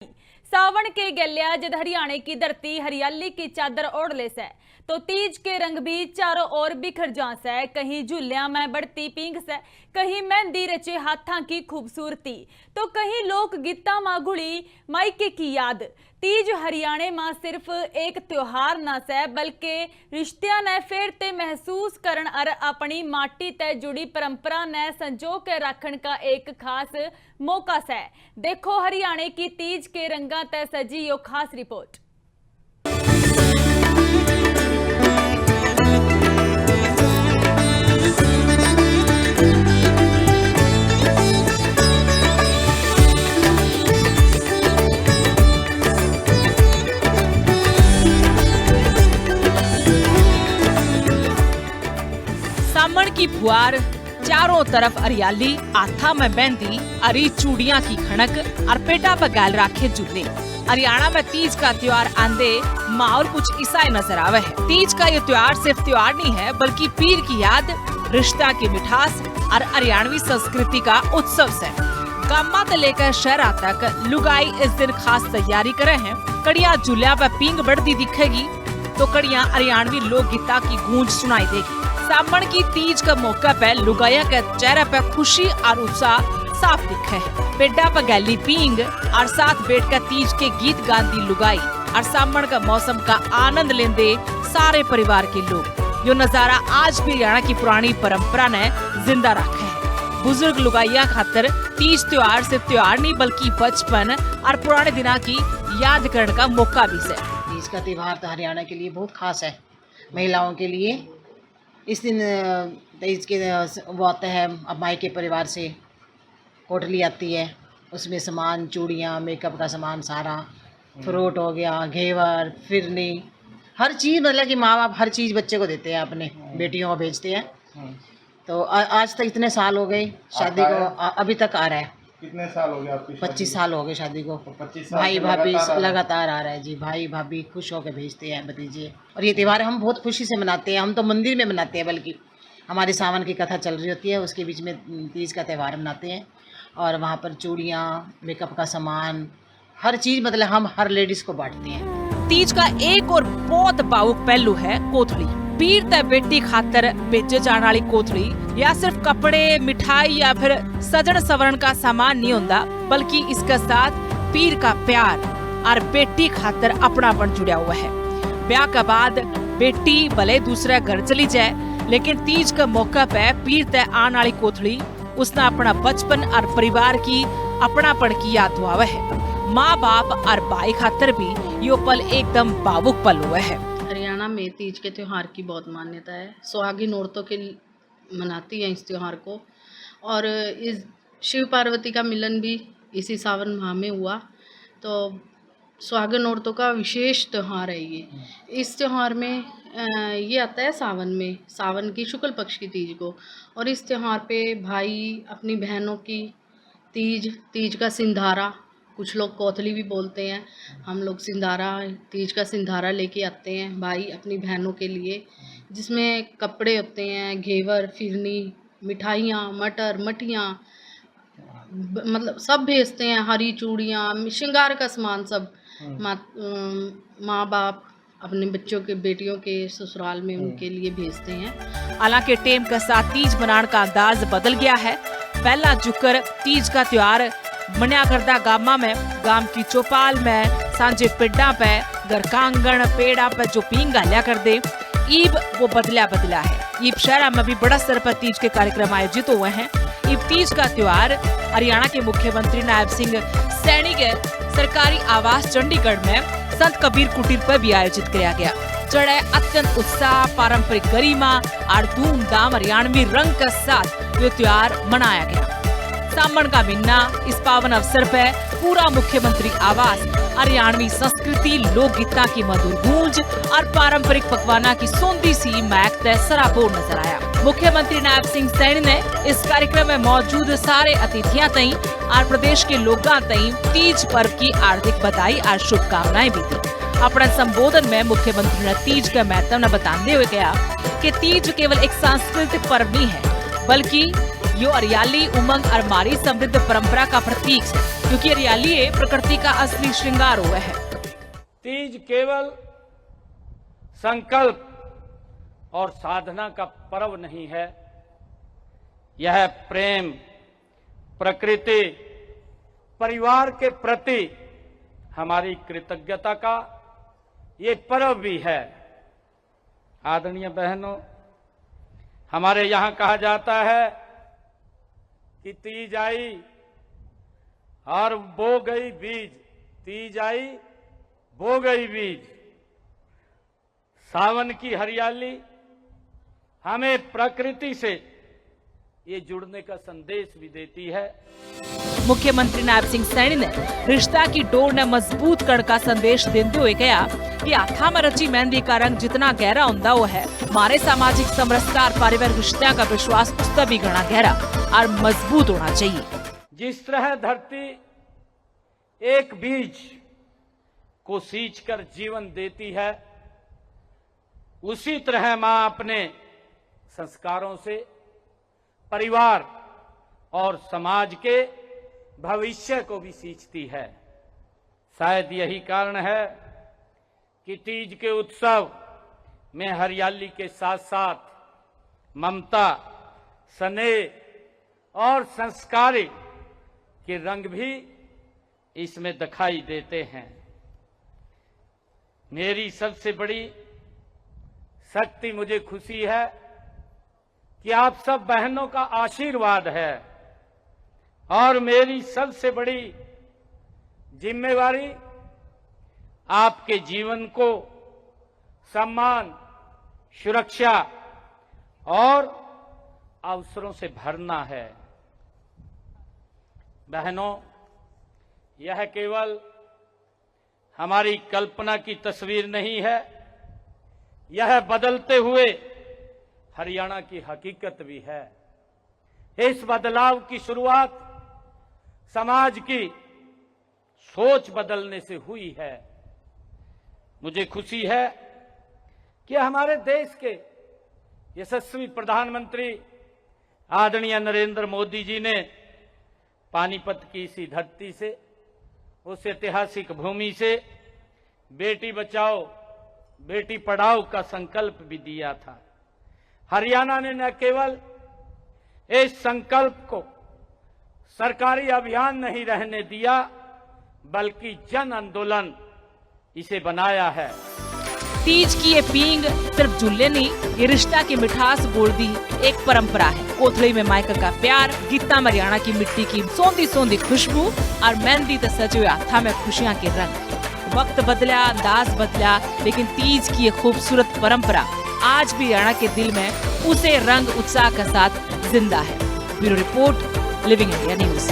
सावन के गलिया जब हरियाणा की धरती हरियाली की चादर ओढ़ ले से तो तीज के रंग भी चारों ओर बिखर जास है। कहीं झूलिया में बढ़ती पींग से, कहीं मेहंदी रचे हाथा की खूबसूरती, तो कहीं लोक गीता मां घुड़ी मायके की याद। तीज हरियाणा में सिर्फ एक त्योहार न से बल्कि रिश्तियां ने फेर ते महसूस करन और अपनी माटी ते जुड़ी परंपरा ने संजो के रखन का एक खास मौका से। देखो हरियाणा की तीज के रंगा ते सजी यो खास रिपोर्ट। सामन की फुहार, चारों तरफ हरियाली, आथा में मेहंदी, अरी चूड़ियां की खनक और पेटा पर गाल राखे झूले। हरियाणा में तीज का त्योहार आंदे माहौल कुछ ऐसा ही नजर आवे है। तीज का ये त्योहार सिर्फ त्योहार नहीं है बल्कि पीर की याद, रिश्ता की मिठास और हरियाणवी संस्कृति का उत्सव है। गामा से लेकर शहरा तक लुगाई इस दिन खास तैयारी करे हैं। कड़िया झूलिया पर पींग बढ़ती दिखेगी तो कड़िया हरियाणवी लोकगीता की गूंज सुनाई देगी। सावन की तीज का मौका पे लुगाइया के चेहरे पे खुशी और उत्साह साफ दिखे है। पेड़ा पर गैली पींग और साथ बैठकर तीज के गीत गाती लुगाई और सावन का मौसम का आनंद लेंदे सारे परिवार के लोग। यो नजारा आज भी हरियाणा की पुरानी परंपरा ने जिंदा रखा है। बुजुर्ग लुगाइया खातर तीज त्योहार सिर्फ त्योहार नहीं बल्कि बचपन और पुराने दिना की याद करने का मौका भी है। तीज का त्योहार तो हरियाणा के लिए बहुत खास है। महिलाओं के लिए इस दिन तीज के वो आता है, अब मायके परिवार से कोटली आती है, उसमें सामान, चूड़ियाँ, मेकअप का सामान सारा, फ्रूट हो गया, घेवर, फिरनी, हर चीज़, मतलब कि माँ बाप हर चीज़ बच्चे को देते हैं, अपने बेटियों को भेजते हैं। तो आज तक इतने साल हो गए शादी को, अभी तक आ रहा है। कितने साल हो गए आपकी? 25 साल हो गए शादी को। 25 साल भाई भाभी लगातार आ रहा है जी। भाई भाभी खुश होकर भेजते हैं भतीजे। और ये त्यौहार हम बहुत खुशी से मनाते हैं। हम तो मंदिर में मनाते हैं, बल्कि हमारी सावन की कथा चल रही होती है, उसके बीच में तीज का त्यौहार मनाते हैं। और वहाँ पर चूड़ियाँ, मेकअप का सामान, हर चीज़, मतलब हम हर लेडीज़ को बांटते हैं। तीज का एक और बहुत भावुक पहलू है कोथड़ी। पीर ते बेटी खातर बेचे जाने वाली कोथड़ी या सिर्फ कपड़े, मिठाई या फिर सजन सवरण का सामान नहीं होता, बल्कि इसके साथ पीर का प्यार और बेटी खातर अपनापन जुड़ा हुआ है। ब्याह के बाद बेटी भले दूसरे घर चली जाए, लेकिन तीज के मौका पे पीर ते आने वाली कोथड़ी उसने अपना बचपन और परिवार की अपनापन की याद दुआवा है। माँ बाप और भाई खातर भी यो पल एकदम भावुक पल हुआ है। हरियाणा में तीज के त्यौहार की बहुत मान्यता है। सुहागिन औरतों के मनाती हैं इस त्यौहार को, और इस शिव पार्वती का मिलन भी इसी सावन माह में हुआ। तो सुहागिन औरतों का विशेष त्यौहार है ये। इस त्यौहार में ये आता है सावन में, सावन की शुक्ल पक्ष की तीज को। और इस त्यौहार पे भाई अपनी बहनों की तीज का सिंधारा, कुछ लोग कोथली भी बोलते हैं, हम लोग सिंधारा, तीज का सिंधारा लेके आते हैं भाई अपनी बहनों के लिए, जिसमें कपड़े होते हैं, घेवर, फिरनी, मिठाइयाँ, मटर, मठियाँ, मतलब सब भेजते हैं, हरी चूड़ियाँ, श्रृंगार का सामान सब। माँ बाप अपने बच्चों के, बेटियों के ससुराल में उनके लिए भेजते हैं। हालांकि टेम के साथ तीज मनाने का अंदाज बदल गया है। पहला जुकर तीज का त्योहार मनाया करता गामा में, गाम की चौपाल में, सांझे पेड़ा पे, घर का आंगन, पेड़ा पे जो पींग गालिया कर दे, ईब वो बदला है। ईब शहर में भी बड़ा स्तर पर तीज के कार्यक्रम आयोजित हुए हैं। ईब तीज का त्योहार हरियाणा के मुख्यमंत्री नायब सिंह सैनी के सरकारी आवास चंडीगढ़ में संत कबीर कुटीर पर भी आयोजित किया गया। जड़े अत्यंत उत्साह, पारंपरिक गरिमा और धूमधाम हरियाणवी रंग के साथ ये त्योहार मनाया गया। सावन का महीना, इस पावन अवसर पर पूरा मुख्यमंत्री आवास हरियाणवी संस्कृति, लोकगीता की मधुर गूंज और पारंपरिक पकवाना की सौंधी सी महक से सराबोर नजर आया। मुख्यमंत्री नायब सिंह सैनी ने इस कार्यक्रम में मौजूद सारे अतिथियां तई और प्रदेश के लोगों तई तीज पर्व की हार्दिक बधाई और शुभकामनाएं भी दी। अपने संबोधन में मुख्यमंत्री ने तीज का महत्व न बताते हुए कहा कि तीज केवल एक सांस्कृतिक पर्व नहीं है, बल्कि यो हरियाली उमंग और मारी समृद्ध परंपरा का प्रतीक है, क्योंकि हरियाली प्रकृति का असली श्रृंगार हुआ है। तीज केवल संकल्प और साधना का पर्व नहीं है, यह प्रेम, प्रकृति, परिवार के प्रति हमारी कृतज्ञता का ये पर्व भी है। आदरणीय बहनों, हमारे यहाँ कहा जाता है कि तीज आई और बो गई बीज, तीज आई बो गई बीज। सावन की हरियाली हमें प्रकृति से ये जुड़ने का संदेश भी देती है। मुख्यमंत्री नायब सिंह सैनी ने रिश्ता की डोर ने मजबूत कड़ का संदेश देते हुए कहा कि हाथा में रची मेहंदी का रंग जितना गहरा होता वो है, हमारे सामाजिक समरसता और पारिवारिक रिश्ता का विश्वास उसका भी घना गहरा और मजबूत होना चाहिए। जिस तरह धरती एक बीज को सींचकर जीवन देती है, उसी तरह मां अपने संस्कारों से परिवार और समाज के भविष्य को भी सींचती है। शायद यही कारण है कि तीज के उत्सव में हरियाली के साथ साथ ममता, स्नेह और संस्कार के रंग भी इसमें दिखाई देते हैं। मेरी सबसे बड़ी शक्ति, मुझे खुशी है कि आप सब बहनों का आशीर्वाद है, और मेरी सबसे बड़ी जिम्मेवारी आपके जीवन को सम्मान, सुरक्षा और अवसरों से भरना है। बहनों, यह केवल हमारी कल्पना की तस्वीर नहीं है, यह बदलते हुए हरियाणा की हकीकत भी है। इस बदलाव की शुरुआत समाज की सोच बदलने से हुई है। मुझे खुशी है कि हमारे देश के यशस्वी प्रधानमंत्री आदरणीय नरेंद्र मोदी जी ने पानीपत की इसी धरती से, उस ऐतिहासिक भूमि से बेटी बचाओ बेटी पढ़ाओ का संकल्प भी दिया था। हरियाणा ने न केवल इस संकल्प को सरकारी अभियान नहीं रहने दिया, बल्कि जन आंदोलन इसे बनाया है। तीज की ये पींग सिर्फ झूले नहीं, ये रिश्ता की मिठास बोल दी एक परंपरा है। कोथली में मायका का प्यार, गीता में हरियाणा की मिट्टी की सौंधी सौंधी खुशबू और मेहंदी ते सजे हुए हाथा में खुशियां के रंग। वक्त बदला, अंदाज बदला, लेकिन तीज की ये खूबसूरत परंपरा आज भी हरियाणा के दिल में उसे रंग उत्साह के साथ जिंदा है। Bureau report, living India news.